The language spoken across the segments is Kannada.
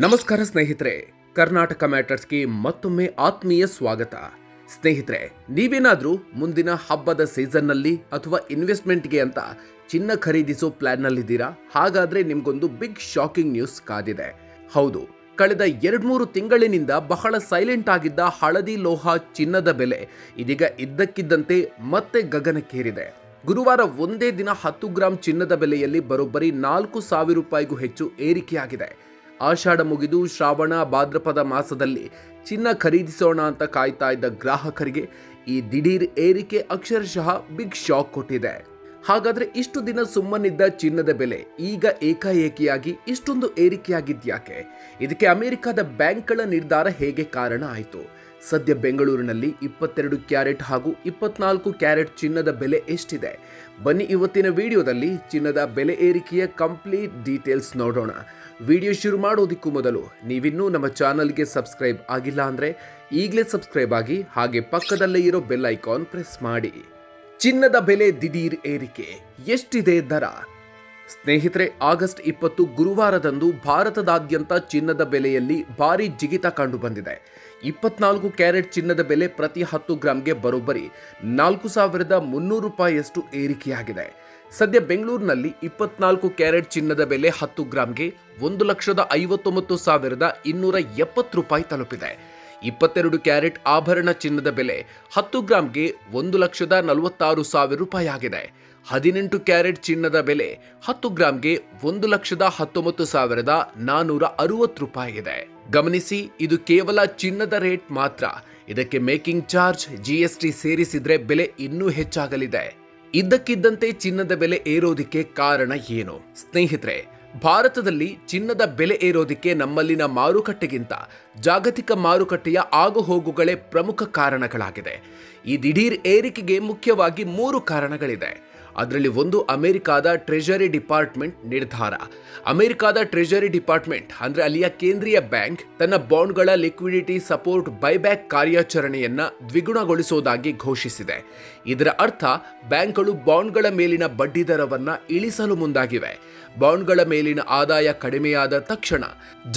ನಮಸ್ಕಾರ ಸ್ನೇಹಿತರೆ, ಕರ್ನಾಟಕ ಮ್ಯಾಟರ್ಸ್ಗೆ ಮತ್ತೊಮ್ಮೆ ಆತ್ಮೀಯ ಸ್ವಾಗತ. ಸ್ನೇಹಿತರೆ, ನೀವೇನಾದರೂ ಮುಂದಿನ ಹಬ್ಬದ ಸೀಸನ್ನಲ್ಲಿ ಅಥವಾ ಇನ್ವೆಸ್ಟ್ಮೆಂಟ್ಗೆ ಅಂತ ಚಿನ್ನ ಖರೀದಿಸೋ ಪ್ಲಾನ್ನಲ್ಲಿದ್ದೀರಾ? ಹಾಗಾದರೆ ನಿಮಗೊಂದು ಬಿಗ್ ಶಾಕಿಂಗ್ ನ್ಯೂಸ್ ಕಾದಿದೆ. ಹೌದು, ಕಳೆದ 2-3 ತಿಂಗಳಿನಿಂದ ಬಹಳ ಸೈಲೆಂಟ್ ಆಗಿದ್ದ ಹಳದಿ ಲೋಹ ಚಿನ್ನದ ಬೆಲೆ ಇದೀಗ ಇದ್ದಕ್ಕಿದ್ದಂತೆ ಮತ್ತೆ ಗಗನಕ್ಕೇರಿದೆ. ಗುರುವಾರ ಒಂದೇ ದಿನ 10 ಗ್ರಾಂ ಚಿನ್ನದ ಬೆಲೆಯಲ್ಲಿ ಬರೋಬ್ಬರಿ 4,000 ರೂಪಾಯಿಗೂ ಹೆಚ್ಚು ಏರಿಕೆಯಾಗಿದೆ. ಆಷಾಢ ಮುಗಿದು ಶ್ರಾವಣ ಭಾದ್ರಪದ ಮಾಸದಲ್ಲಿ ಚಿನ್ನ ಖರೀದಿಸೋಣ ಅಂತ ಕಾಯ್ತಾ ಇದ್ದ ಗ್ರಾಹಕರಿಗೆ ಈ ದಿಢೀರ್ ಏರಿಕೆ ಅಕ್ಷರಶಃ ಬಿಗ್ ಶಾಕ್ ಕೊಟ್ಟಿದೆ. ಹಾಗಾದ್ರೆ ಇಷ್ಟು ದಿನ ಸುಮ್ಮನಿದ್ದ ಚಿನ್ನದ ಬೆಲೆ ಈಗ ಏಕಾಏಕಿಯಾಗಿ ಇಷ್ಟೊಂದು ಏರಿಕೆಯಾಗಿದ್ಯಾಕೆ? ಇದಕ್ಕೆ ಅಮೆರಿಕದ ಬ್ಯಾಂಕ್ಗಳ ನಿರ್ಧಾರ ಹೇಗೆ ಕಾರಣ ಆಯಿತು? ಸದ್ಯ ಬೆಂಗಳೂರಿನಲ್ಲಿ 22 ಕ್ಯಾರೆಟ್ ಹಾಗೂ 24 ಕ್ಯಾರೆಟ್ ಚಿನ್ನದ ಬೆಲೆ ಎಷ್ಟಿದೆ? ಬನ್ನಿ ಇವತ್ತಿನ ವಿಡಿಯೋದಲ್ಲಿ ಚಿನ್ನದ ಬೆಲೆ ಏರಿಕೆಯ ಕಂಪ್ಲೀಟ್ ಡೀಟೇಲ್ಸ್ ನೋಡೋಣ. ವಿಡಿಯೋ ಶುರು ಮಾಡೋದಕ್ಕೂ ಮೊದಲು ನೀವಿನ್ನೂ ನಮ್ಮ ಚಾನಲ್ಗೆ ಸಬ್ಸ್ಕ್ರೈಬ್ ಆಗಿಲ್ಲ ಅಂದರೆ ಈಗಲೇ ಸಬ್ಸ್ಕ್ರೈಬ್ ಆಗಿ, ಹಾಗೆ ಪಕ್ಕದಲ್ಲೇ ಇರೋ ಬೆಲ್ ಐಕಾನ್ ಪ್ರೆಸ್ ಮಾಡಿ. ಚಿನ್ನದ ಬೆಲೆ ದಿಢೀರ್ ಏರಿಕೆ, ಎಷ್ಟಿದೆ ದರ? ಸ್ನೇಹಿತರೆ, ಆಗಸ್ಟ್ 20 ಗುರುವಾರದಂದು ಭಾರತದಾದ್ಯಂತ ಚಿನ್ನದ ಬೆಲೆಯಲ್ಲಿ ಭಾರಿ ಜಿಗಿತ ಕಂಡು ಬಂದಿದೆ. 24 ಕ್ಯಾರೆಟ್ ಚಿನ್ನದ ಬೆಲೆ ಪ್ರತಿ 10 ಗ್ರಾಂಗೆ ಬರೋಬ್ಬರಿ 4,300 ರೂಪಾಯಿಯಷ್ಟು ಏರಿಕೆಯಾಗಿದೆ. ಸದ್ಯ ಬೆಂಗಳೂರಿನಲ್ಲಿ 24 ಕ್ಯಾರೆಟ್ ಚಿನ್ನದ ಬೆಲೆ 10 ಗ್ರಾಂಗೆ 1,59,270 ರೂಪಾಯಿ ತಲುಪಿದೆ. 22 ಕ್ಯಾರೆಟ್ ಆಭರಣ ಚಿನ್ನದ ಬೆಲೆ 10 ಗ್ರಾಂಗೆ 1,46,000 ರೂಪಾಯಿ ಆಗಿದೆ. 18 ಕ್ಯಾರೆಟ್ ಚಿನ್ನದ ಬೆಲೆ 10 ಗ್ರಾಂಗೆ 1,19,460 ರೂಪಾಯಿ ಇದೆ. ಗಮನಿಸಿ, ಇದು ಕೇವಲ ಚಿನ್ನದ ರೇಟ್ ಮಾತ್ರ. ಇದಕ್ಕೆ ಮೇಕಿಂಗ್ ಚಾರ್ಜ್, GST ಸೇರಿಸಿದ್ರೆ ಬೆಲೆ ಇನ್ನೂ ಹೆಚ್ಚಾಗಲಿದೆ. ಇದ್ದಕ್ಕಿದ್ದಂತೆ ಚಿನ್ನದ ಬೆಲೆ ಏರೋದಕ್ಕೆ ಕಾರಣ ಏನು? ಸ್ನೇಹಿತರೆ, ಭಾರತದಲ್ಲಿ ಚಿನ್ನದ ಬೆಲೆ ಏರೋದಕ್ಕೆ ನಮ್ಮಲ್ಲಿನ ಮಾರುಕಟ್ಟೆಗಿಂತ ಜಾಗತಿಕ ಮಾರುಕಟ್ಟೆಯ ಆಗುಹೋಗುಗಳೇ ಪ್ರಮುಖ ಕಾರಣಗಳಾಗಿದೆ. ಈ ದಿಢೀರ್ ಏರಿಕೆಗೆ ಮುಖ್ಯವಾಗಿ 3 ಕಾರಣಗಳಿದೆ. ಅದರಲ್ಲಿ ಒಂದು ಅಮೆರಿಕಾದ ಟ್ರೆಜರಿ ಡಿಪಾರ್ಟ್ಮೆಂಟ್ ನಿರ್ಧಾರ. ಅಮೆರಿಕಾದ ಟ್ರೆಜರಿ ಡಿಪಾರ್ಟ್ಮೆಂಟ್ ಅಂದ್ರೆ ಅಲ್ಲಿಯ ಕೇಂದ್ರೀಯ ಬ್ಯಾಂಕ್ ತನ್ನ ಬಾಂಡ್ಗಳ ಲಿಕ್ವಿಡಿಟಿ ಸಪೋರ್ಟ್ ಬೈಬ್ಯಾಕ್ ಕಾರ್ಯಾಚರಣೆಯನ್ನ ದ್ವಿಗುಣಗೊಳಿಸುವುದಾಗಿ ಘೋಷಿಸಿದೆ. ಇದರ ಅರ್ಥ ಬ್ಯಾಂಕ್ಗಳು ಬಾಂಡ್ಗಳ ಮೇಲಿನ ಬಡ್ಡಿ ದರವನ್ನ ಇಳಿಸಲು ಮುಂದಾಗಿವೆ. ಬಾಂಡ್ಗಳ ಮೇಲಿನ ಆದಾಯ ಕಡಿಮೆಯಾದ ತಕ್ಷಣ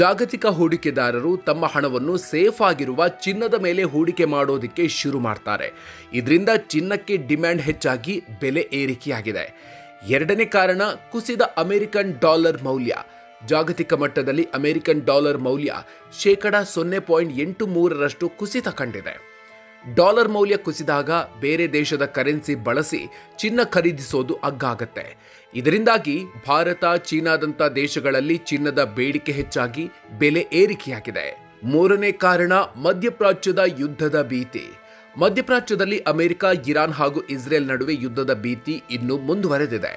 ಜಾಗತಿಕ ಹೂಡಿಕೆದಾರರು ತಮ್ಮ ಹಣವನ್ನು ಸೇಫ್ ಆಗಿರುವ ಚಿನ್ನದ ಮೇಲೆ ಹೂಡಿಕೆ ಮಾಡೋದಕ್ಕೆ ಶುರು ಮಾಡ್ತಾರೆ. ಇದರಿಂದ ಚಿನ್ನಕ್ಕೆ ಡಿಮ್ಯಾಂಡ್ ಹೆಚ್ಚಾಗಿ ಬೆಲೆ ಏರಿಕೆಯಾಗಿದೆ. ಎರಡನೇ ಕಾರಣ, ಕುಸಿದ ಅಮೆರಿಕನ್ ಡಾಲರ್ ಮೌಲ್ಯ. ಜಾಗತಿಕ ಮಟ್ಟದಲ್ಲಿ ಅಮೆರಿಕನ್ ಡಾಲರ್ ಮೌಲ್ಯ -0.83% ಕುಸಿತ ಕಂಡಿದೆ. ಡಾಲರ್ ಮೌಲ್ಯ ಕುಸಿದಾಗ ಬೇರೆ ದೇಶದ ಕರೆನ್ಸಿ ಬಳಸಿ ಚಿನ್ನ ಖರೀದಿಸೋದು ಅಗ್ಗಾಗತ್ತೆ. ಇದರಿಂದಾಗಿ ಭಾರತ, ಚೀನಾದಂಥ ದೇಶಗಳಲ್ಲಿ ಚಿನ್ನದ ಬೇಡಿಕೆ ಹೆಚ್ಚಾಗಿ ಬೆಲೆ ಏರಿಕೆಯಾಗಿದೆ. ಮೂರನೇ ಕಾರಣ, ಮಧ್ಯಪ್ರಾಚ್ಯದ ಯುದ್ಧದ ಭೀತಿ. ಮಧ್ಯಪ್ರಾಚ್ಯದಲ್ಲಿ ಅಮೆರಿಕ, ಇರಾನ್ ಹಾಗೂ ಇಸ್ರೇಲ್ ನಡುವೆ ಯುದ್ಧದ ಭೀತಿ ಇನ್ನೂ ಮುಂದುವರೆದಿದೆ.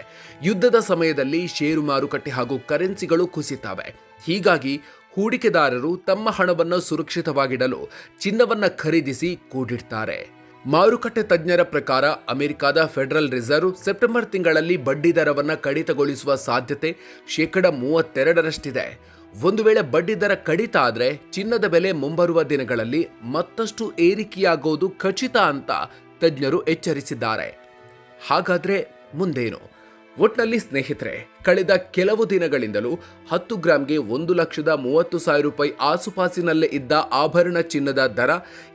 ಯುದ್ಧದ ಸಮಯದಲ್ಲಿ ಷೇರು ಮಾರುಕಟ್ಟೆ ಹಾಗೂ ಕರೆನ್ಸಿಗಳು ಕುಸಿತವೆ. ಹೀಗಾಗಿ ಹೂಡಿಕೆದಾರರು ತಮ್ಮ ಹಣವನ್ನು ಸುರಕ್ಷಿತವಾಗಿಡಲು ಚಿನ್ನವನ್ನು ಖರೀದಿಸಿ ಕೂಡಿಡ್ತಾರೆ. ಮಾರುಕಟ್ಟೆ ತಜ್ಞರ ಪ್ರಕಾರ ಅಮೆರಿಕದ ಫೆಡರಲ್ ರಿಸರ್ವ್ ಸೆಪ್ಟೆಂಬರ್ ತಿಂಗಳಲ್ಲಿ ಬಡ್ಡಿ ದರವನ್ನು ಕಡಿತಗೊಳಿಸುವ ಸಾಧ್ಯತೆ 32%ರಷ್ಟಿದೆ. ಒಂದು ವೇಳೆ ಬಡ್ಡಿ ದರ ಕಡಿತ ಆದರೆ ಚಿನ್ನದ ಬೆಲೆ ಮುಂಬರುವ ದಿನಗಳಲ್ಲಿ ಮತ್ತಷ್ಟು ಏರಿಕೆಯಾಗೋದು ಖಚಿತ ಅಂತ ತಜ್ಞರು ಎಚ್ಚರಿಸಿದ್ದಾರೆ. ಹಾಗಾದ್ರೆ ಮುಂದೇನು? ಒಟ್ನಲ್ಲಿ ಸ್ನೇಹಿತರೆ, ಕಳೆದ ಕೆಲವು ದಿನಗಳಿಂದಲೂ 10 ಗ್ರಾಂಗೆ 1,30,000 ರೂಪಾಯಿ ಆಸುಪಾಸಿನಲ್ಲೇ ಇದ್ದ ಆಭರಣ ಚಿನ್ನದ ದರ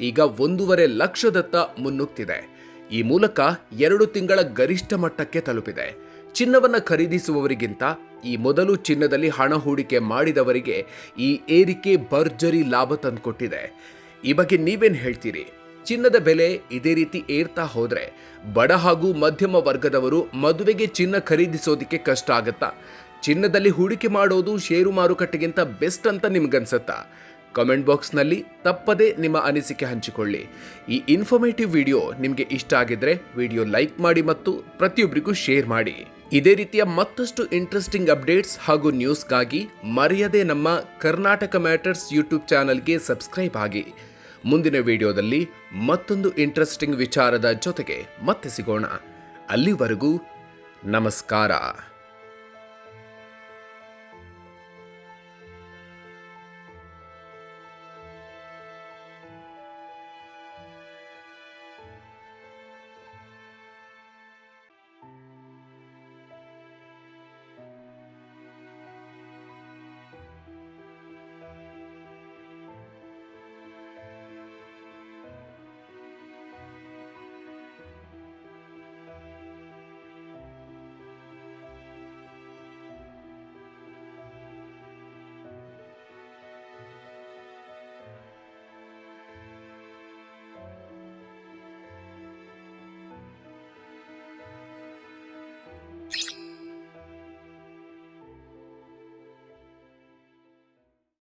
ಈಗ 1.5 ಲಕ್ಷದತ್ತ ಮುನ್ನುಗ್ತಿದೆ. ಈ ಮೂಲಕ 2 ತಿಂಗಳ ಗರಿಷ್ಠ ಮಟ್ಟಕ್ಕೆ ತಲುಪಿದೆ. ಚಿನ್ನವನ್ನು ಖರೀದಿಸುವವರಿಗಿಂತ ಈ ಮೊದಲು ಚಿನ್ನದಲ್ಲಿ ಹಣ ಹೂಡಿಕೆ ಮಾಡಿದವರಿಗೆ ಈ ಏರಿಕೆ ಭರ್ಜರಿ ಲಾಭ ತಂದುಕೊಟ್ಟಿದೆ. ಈ ಬಗ್ಗೆ ನೀವೇನು ಹೇಳ್ತೀರಿ? ಚಿನ್ನದ ಬೆಲೆ ಇದೇ ರೀತಿ ಏರ್ತಾ ಹೋದ್ರೆ ಬಡ ಹಾಗೂ ಮಧ್ಯಮ ವರ್ಗದವರು ಮದುವೆಗೆ ಚಿನ್ನ ಖರೀದಿಸೋದಕ್ಕೆ ಕಷ್ಟ ಆಗತ್ತಾ? ಚಿನ್ನದಲ್ಲಿ ಹೂಡಿಕೆ ಮಾಡೋದು ಷೇರು ಮಾರುಕಟ್ಟೆಗಿಂತ ಬೆಸ್ಟ್ ಅಂತ ನಿಮ್ಗನ್ಸತ್ತಾ? ಕಾಮೆಂಟ್ ಬಾಕ್ಸ್ನಲ್ಲಿ ತಪ್ಪದೇ ನಿಮ್ಮ ಅನಿಸಿಕೆ ಹಂಚಿಕೊಳ್ಳಿ. ಈ ಇನ್ಫಾರ್ಮೇಟಿವ್ ವಿಡಿಯೋ ನಿಮಗೆ ಇಷ್ಟ ಆಗಿದ್ರೆ ವಿಡಿಯೋ ಲೈಕ್ ಮಾಡಿ ಮತ್ತು ಪ್ರತಿಯೊಬ್ಬರಿಗೂ ಶೇರ್ ಮಾಡಿ. ಇದೇ ರೀತಿಯ ಮತ್ತಷ್ಟು ಇಂಟ್ರೆಸ್ಟಿಂಗ್ ಅಪ್ಡೇಟ್ಸ್ ಹಾಗೂ ನ್ಯೂಸ್ಗಾಗಿ ಮರೆಯದೆ ನಮ್ಮ ಕರ್ನಾಟಕ ಮ್ಯಾಟರ್ಸ್ ಯೂಟ್ಯೂಬ್ ಚಾನಲ್ಗೆ ಸಬ್ಸ್ಕ್ರೈಬ್ ಆಗಿ. ಮುಂದಿನ ವಿಡಿಯೋದಲ್ಲಿ ಮತ್ತೊಂದು ಇಂಟ್ರೆಸ್ಟಿಂಗ್ ವಿಚಾರದ ಜೊತೆಗೆ ಮತ್ತೆ ಸಿಗೋಣ. ಅಲ್ಲಿವರೆಗೂ ನಮಸ್ಕಾರ.